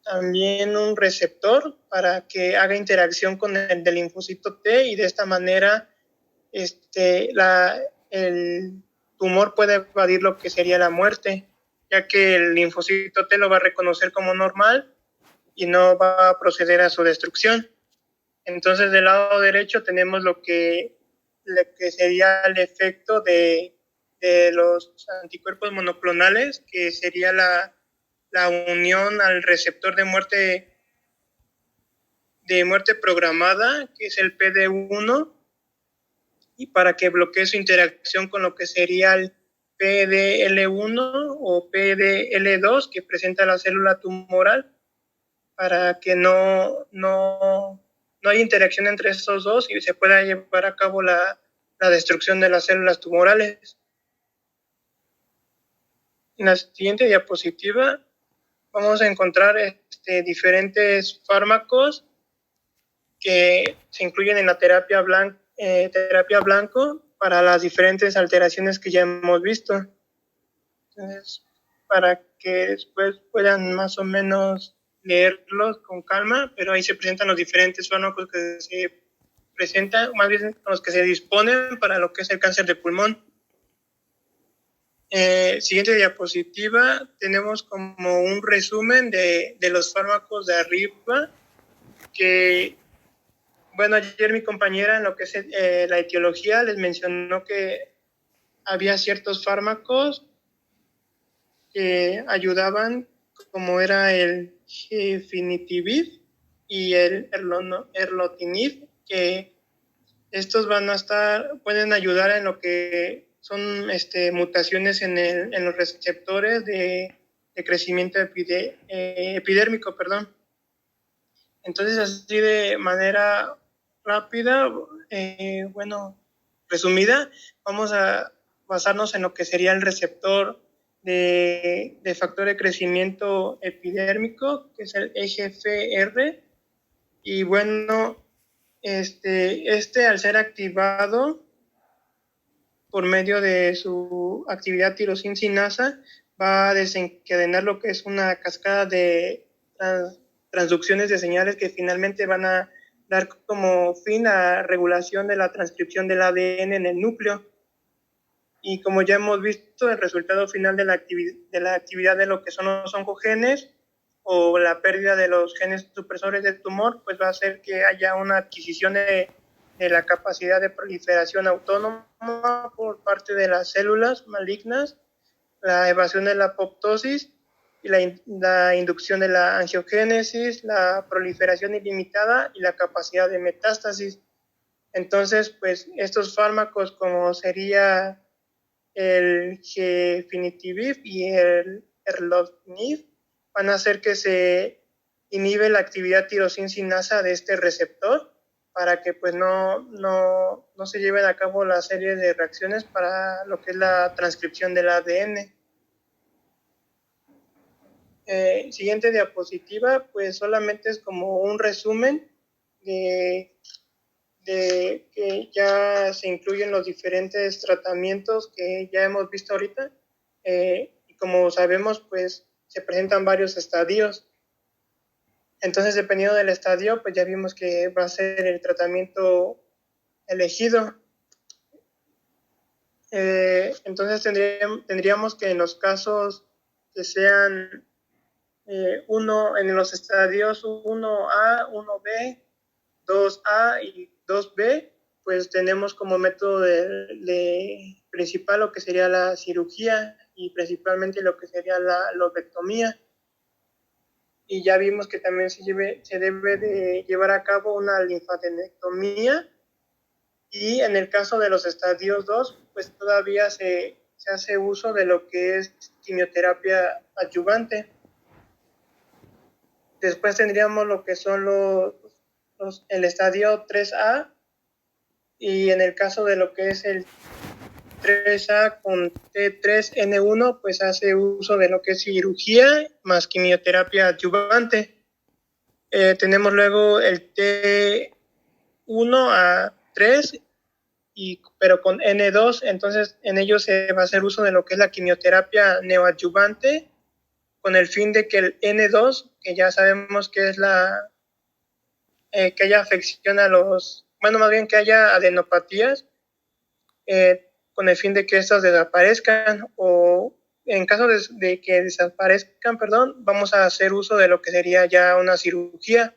también un receptor para que haga interacción con el del linfocito T y de esta manera el tumor puede evadir lo que sería la muerte, ya que el linfocito T lo va a reconocer como normal y no va a proceder a su destrucción. Entonces, del lado derecho tenemos lo que sería el efecto de los anticuerpos monoclonales, que sería la unión al receptor de muerte programada, que es el PD-1, y para que bloquee su interacción con lo que sería el PDL1 o PDL2, que presenta la célula tumoral, para que no haya interacción entre estos dos y se pueda llevar a cabo la destrucción de las células tumorales. En la siguiente diapositiva vamos a encontrar diferentes fármacos que se incluyen en la terapia blanco para las diferentes alteraciones que ya hemos visto. Entonces, para que después puedan más o menos leerlos con calma, pero ahí se presentan los diferentes fármacos que se presentan, más bien los que se disponen para lo que es el cáncer de pulmón. Siguiente diapositiva, tenemos como un resumen de los fármacos de arriba, que, bueno, ayer mi compañera en lo que es la etiología les mencionó que había ciertos fármacos que ayudaban, como era el Gefinitivir y el Erlotinib, que estos pueden ayudar en lo que son mutaciones en los receptores de crecimiento epidérmico, perdón. Entonces, así de manera rápida, resumida, vamos a basarnos en lo que sería el receptor de factor de crecimiento epidérmico, que es el EGFR. Y bueno, al ser activado por medio de su actividad tirosincinasa, va a desencadenar lo que es una cascada de transducciones de señales que finalmente van a dar como fin a regulación de la transcripción del ADN en el núcleo. Y como ya hemos visto, el resultado final de la actividad de lo que son los oncogenes o la pérdida de los genes supresores del tumor, pues va a hacer que haya una adquisición de la capacidad de proliferación autónoma por parte de las células malignas, la evasión de la apoptosis y la inducción de la angiogénesis, la proliferación ilimitada y la capacidad de metástasis. Entonces, pues estos fármacos como sería el Gefinitivir y el Erlotinib van a hacer que se inhibe la actividad tirosincinasa de este receptor para que pues no se lleven a cabo la serie de reacciones para lo que es la transcripción del ADN. Siguiente diapositiva, pues solamente es como un resumen de que ya se incluyen los diferentes tratamientos que ya hemos visto ahorita. Y como sabemos, pues se presentan varios estadios. Entonces, dependiendo del estadio, pues ya vimos que va a ser el tratamiento elegido. Entonces, tendríamos que en los casos que sean uno en los estadios 1A, 1B, 2A y 2B, pues tenemos como método de principal lo que sería la cirugía y principalmente lo que sería la lobectomía. Y ya vimos que también se debe de llevar a cabo una linfadenectomía. Y en el caso de los estadios 2, pues todavía se hace uso de lo que es quimioterapia adyuvante. Después tendríamos lo que son el estadio 3A, y en el caso de lo que es el 3A con T3N1, pues hace uso de lo que es cirugía más quimioterapia adyuvante. Tenemos luego el T1A3, pero con N2, entonces en ellos se va a hacer uso de lo que es la quimioterapia neoadyuvante, con el fin de que el N2, que ya sabemos que es que haya afección más bien que haya adenopatías, con el fin de que estas desaparezcan, o en caso de que desaparezcan, vamos a hacer uso de lo que sería ya una cirugía.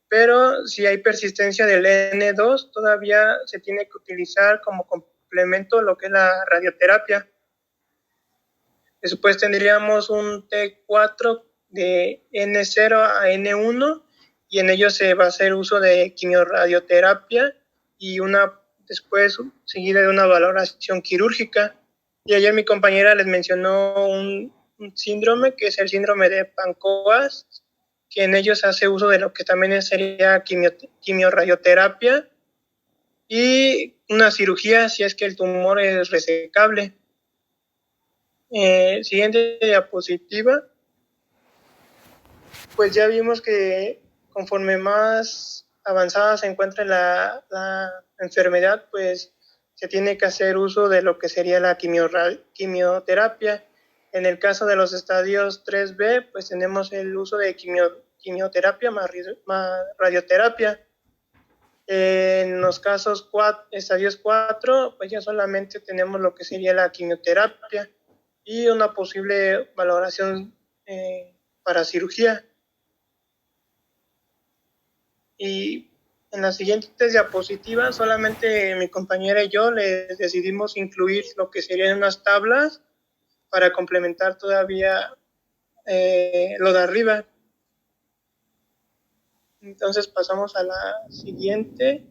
Pero si hay persistencia del N2, todavía se tiene que utilizar como complemento lo que es la radioterapia. Después tendríamos un T4 de N0 a N1, y en ello se va a hacer uso de quimioradioterapia y después seguida de una valoración quirúrgica. Y ayer mi compañera les mencionó un síndrome que es el síndrome de Pancoas, que en ellos hace uso de lo que también sería quimioradioterapia y una cirugía si es que el tumor es resecable. Siguiente diapositiva. Pues ya vimos que conforme más avanzada se encuentra la enfermedad, pues se tiene que hacer uso de lo que sería la quimioterapia. En el caso de los estadios 3B, pues tenemos el uso de quimioterapia más radioterapia. En los casos estadios 4, pues ya solamente tenemos lo que sería la quimioterapia y una posible valoración para cirugía. Y en las siguientes diapositivas, solamente mi compañera y yo les decidimos incluir lo que serían unas tablas para complementar todavía lo de arriba. Entonces pasamos a la siguiente.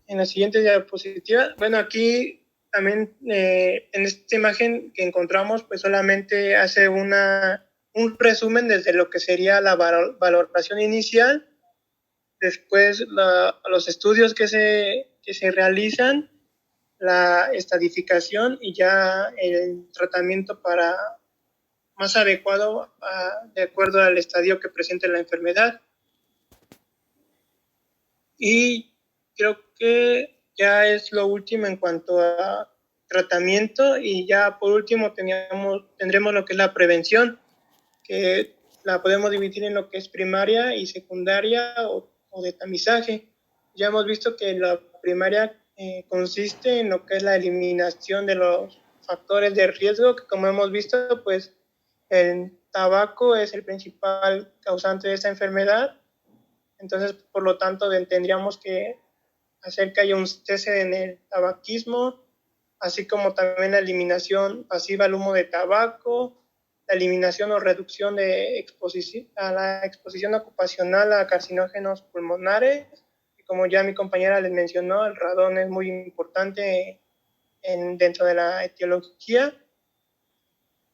En la siguiente diapositiva, bueno, aquí también en esta imagen que encontramos, pues solamente hace un resumen desde lo que sería la valoración inicial, después los estudios que se realizan, la estadificación y ya el tratamiento más adecuado de acuerdo al estadio que presente la enfermedad. Y creo que ya es lo último en cuanto a tratamiento, y ya por último tendremos lo que es la prevención, que la podemos dividir en lo que es primaria y secundaria o de tamizaje. Ya hemos visto que la primaria consiste en lo que es la eliminación de los factores de riesgo, que como hemos visto, pues el tabaco es el principal causante de esta enfermedad. Entonces, por lo tanto, tendríamos que hacer que haya un cese en el tabaquismo, así como también la eliminación pasiva al humo de tabaco, la eliminación o reducción a la exposición ocupacional a carcinógenos pulmonares. Y como ya mi compañera les mencionó, el radón es muy importante dentro de la etiología.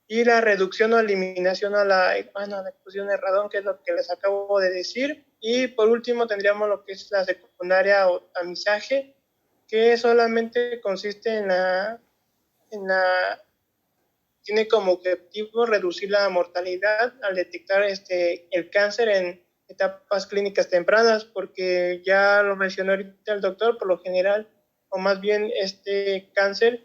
Y la reducción o eliminación a la exposición de radón, que es lo que les acabo de decir. Y por último tendríamos lo que es la secundaria o tamizaje, que solamente consiste tiene como objetivo reducir la mortalidad al detectar el cáncer en etapas clínicas tempranas, porque ya lo mencionó ahorita el doctor, por lo general, o más bien este cáncer,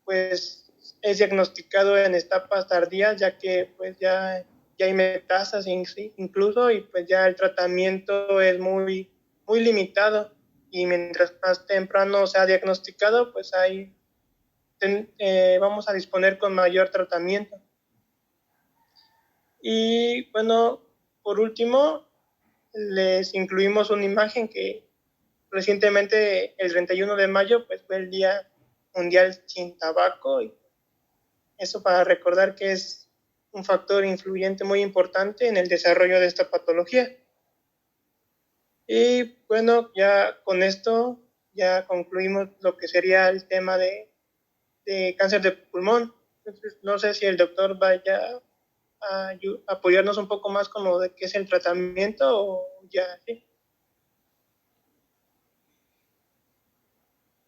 pues es diagnosticado en etapas tardías, ya que pues ya hay metástasis incluso, y pues ya el tratamiento es muy limitado, y mientras más temprano sea diagnosticado, pues vamos a disponer con mayor tratamiento. Y bueno, por último, les incluimos una imagen que recientemente, el 31 de mayo, pues fue el Día Mundial sin Tabaco, y eso para recordar que es un factor influyente muy importante en el desarrollo de esta patología. Y bueno, ya con esto ya concluimos lo que sería el tema de cáncer de pulmón. Entonces, no sé si el doctor vaya a apoyarnos un poco más con lo de qué es el tratamiento o ya, sí.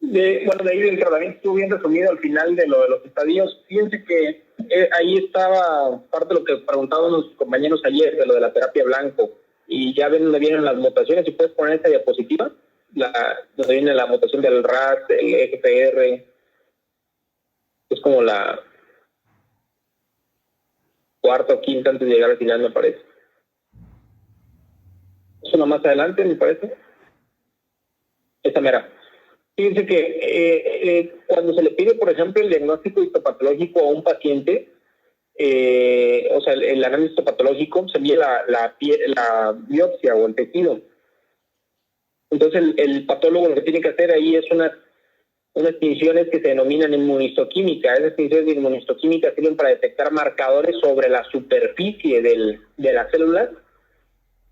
Bueno, de ahí del tratamiento estuvo bien resumido al final de lo de los estadios. Fíjense que ahí estaba parte de lo que preguntaban los compañeros ayer, de lo de la terapia blanco. Y ya ven donde vienen las mutaciones. Si puedes poner esta diapositiva, donde viene la mutación del RAS, el EGFR, es como la cuarta o quinta antes de llegar al final, me parece. Es una más adelante, me parece. Esa mera. Fíjense que cuando se le pide, por ejemplo, el diagnóstico histopatológico a un paciente, o sea, el análisis histopatológico, se envía la biopsia o el tejido. Entonces, el patólogo lo que tiene que hacer ahí es unas tinciones que se denominan inmunistoquímica. Esas tinciones de inmunistoquímica sirven para detectar marcadores sobre la superficie de las células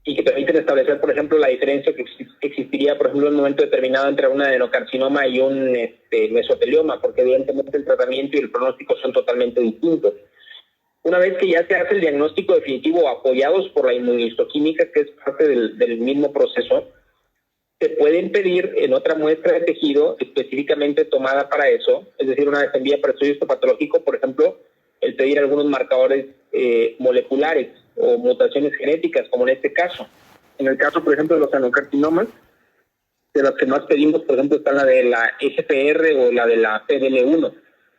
y que permiten establecer, por ejemplo, la diferencia que existiría, por ejemplo, en un momento determinado entre un adenocarcinoma y un mesotelioma, porque evidentemente el tratamiento y el pronóstico son totalmente distintos. Una vez que ya se hace el diagnóstico definitivo apoyados por la inmunistoquímica, que es parte del mismo proceso, se pueden pedir en otra muestra de tejido específicamente tomada para eso, es decir, una vez envía para estudio histopatológico, por ejemplo, el pedir algunos marcadores moleculares o mutaciones genéticas, como en este caso. En el caso, por ejemplo, de los adenocarcinomas, de las que más pedimos, por ejemplo, están la de la EGFR o la de la PDL1,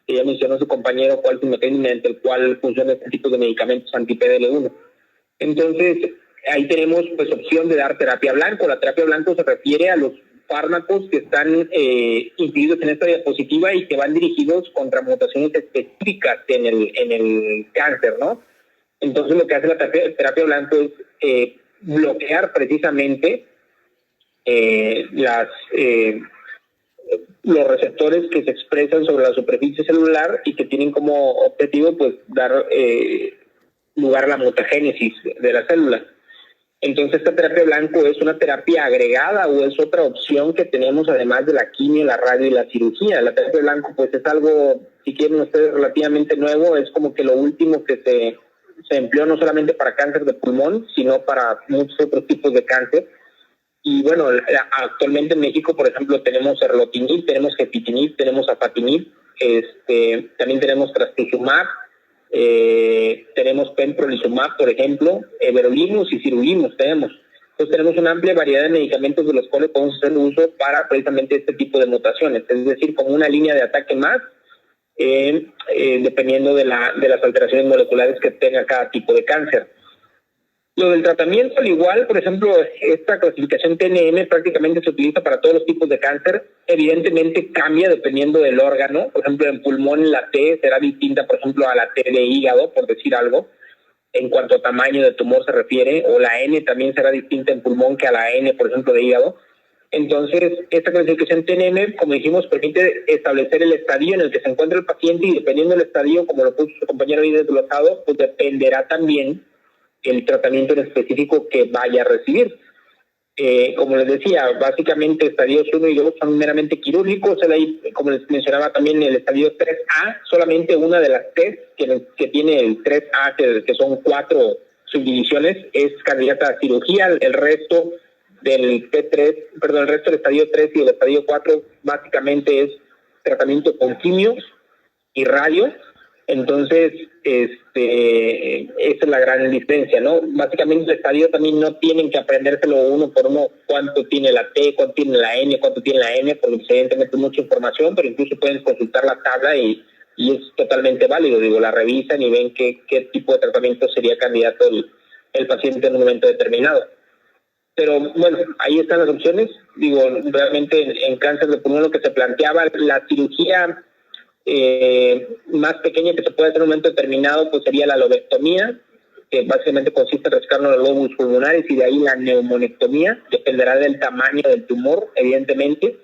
que ya mencionó su compañero cuál es el mecanismo mediante el cual funciona este tipo de medicamentos anti-PDL1. Entonces, ahí tenemos pues opción de dar terapia blanco. La terapia blanco se refiere a los fármacos que están incluidos en esta diapositiva y que van dirigidos contra mutaciones específicas en el cáncer, ¿no? Entonces, lo que hace la terapia blanco es bloquear precisamente los receptores que se expresan sobre la superficie celular y que tienen como objetivo pues dar lugar a la mutagénesis de la célula. Entonces, esta terapia blanco es una terapia agregada o es otra opción que tenemos además de la quimio, la radio y la cirugía. La terapia blanco pues es algo, si quieren ustedes, relativamente nuevo, es como que lo último que se empleó no solamente para cáncer de pulmón, sino para muchos otros tipos de cáncer. Y bueno, actualmente en México, por ejemplo, tenemos erlotinib, tenemos gefitinib, tenemos afatinib, también tenemos trastuzumab, tenemos pembrolizumab, por ejemplo, everolimus y sirolimus tenemos. Entonces tenemos una amplia variedad de medicamentos de los cuales podemos hacer uso para precisamente este tipo de mutaciones, es decir, como una línea de ataque más, dependiendo de las alteraciones moleculares que tenga cada tipo de cáncer. Lo del tratamiento, al igual, por ejemplo, esta clasificación TNM prácticamente se utiliza para todos los tipos de cáncer. Evidentemente cambia dependiendo del órgano. Por ejemplo, en pulmón la T será distinta, por ejemplo, a la T de hígado, por decir algo, en cuanto a tamaño de tumor se refiere, o la N también será distinta en pulmón que a la N, por ejemplo, de hígado. Entonces, esta clasificación TNM, como dijimos, permite establecer el estadio en el que se encuentra el paciente y dependiendo del estadio, como lo puso su compañero ahí desglosado, pues dependerá también el tratamiento en específico que vaya a recibir. Como les decía, básicamente estadios 1 y 2 son meramente quirúrgicos. Como les mencionaba también, el estadio 3A, solamente una de las tres que tiene el 3A, que son 4 subdivisiones, es candidata a cirugía. El resto del el resto del estadio 3 y el estadio 4 básicamente es tratamiento con quimios y radio. Entonces, esa es la gran diferencia, ¿no? Básicamente el estadio también no tienen que aprendérselo uno por uno cuánto tiene la T, cuánto tiene la N, cuánto tiene la N, porque evidentemente es mucha información, pero incluso pueden consultar la tabla y es totalmente válido. Digo, la revisan y ven qué tipo de tratamiento sería candidato el paciente en un momento determinado. Pero bueno, ahí están las opciones. Digo, realmente en cáncer de pulmón lo que se planteaba, la cirugía más pequeña que se puede hacer en un momento determinado, pues sería la lobectomía. que básicamente consiste en rescatar los lóbulos pulmonares y de ahí la neumonectomía, dependerá del tamaño del tumor, evidentemente.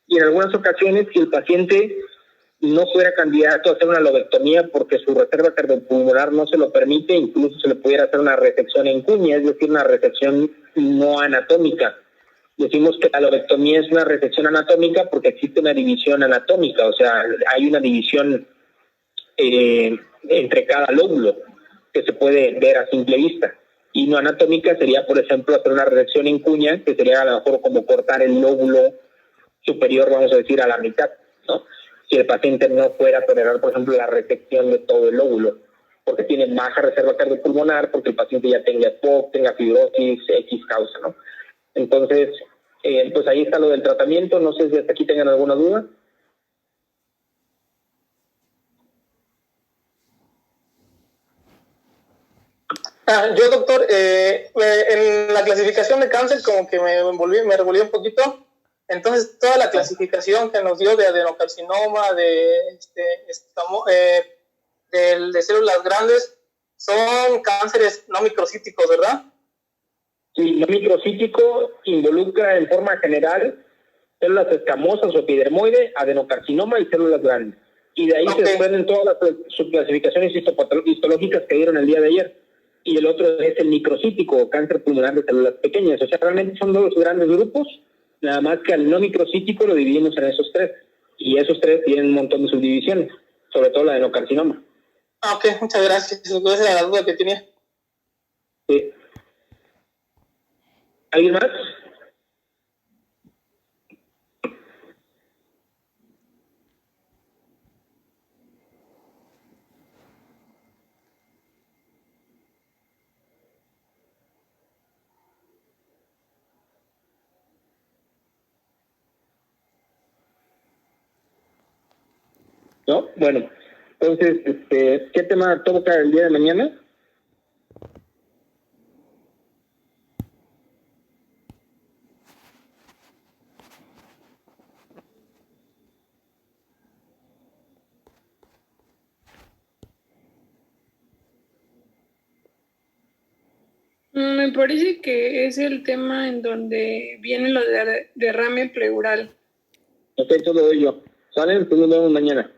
Y en algunas ocasiones, si el paciente no fuera candidato a hacer una lobectomía porque su reserva cardiopulmonar no se lo permite, incluso se le pudiera hacer una resección en cuña, es decir, una resección no anatómica. Decimos que la lobectomía es una resección anatómica porque existe una división anatómica, o sea, hay una división entre cada lóbulo que se puede ver a simple vista. Y no anatómica sería, por ejemplo, hacer una resección en cuña, que sería a lo mejor como cortar el lóbulo superior, vamos a decir, a la mitad, ¿no? Si el paciente no fuera a tolerar, por ejemplo, la resección de todo el lóbulo, porque tiene baja reserva cardiopulmonar, porque el paciente ya tenga EPOC, tenga fibrosis, X causa, ¿no? Entonces, pues ahí está lo del tratamiento. No sé si hasta aquí tengan alguna duda. Yo, doctor, en la clasificación de cáncer como que me revolví un poquito. Entonces, toda la clasificación que nos dio de adenocarcinoma, de células grandes, son cánceres no microcíticos, ¿verdad? Sí, lo microcítico involucra en forma general células escamosas o epidermoide, adenocarcinoma y células grandes. Y de ahí se desprenden todas las subclasificaciones histológicas que dieron el día de ayer. Y el otro es el microcítico, cáncer pulmonar de células pequeñas. O sea, realmente son dos grandes grupos, nada más que al no microcítico lo dividimos en esos tres. Y esos tres tienen un montón de subdivisiones, sobre todo la adenocarcinoma. Ok, muchas gracias. Esa era la duda que tenía. Sí. ¿Alguien más? ¿No? Bueno, entonces, ¿qué tema toca el día de mañana? Me parece que es el tema en donde viene lo de derrame pleural. Ok, todo ello. ¿Salen? Pues nos vemos mañana.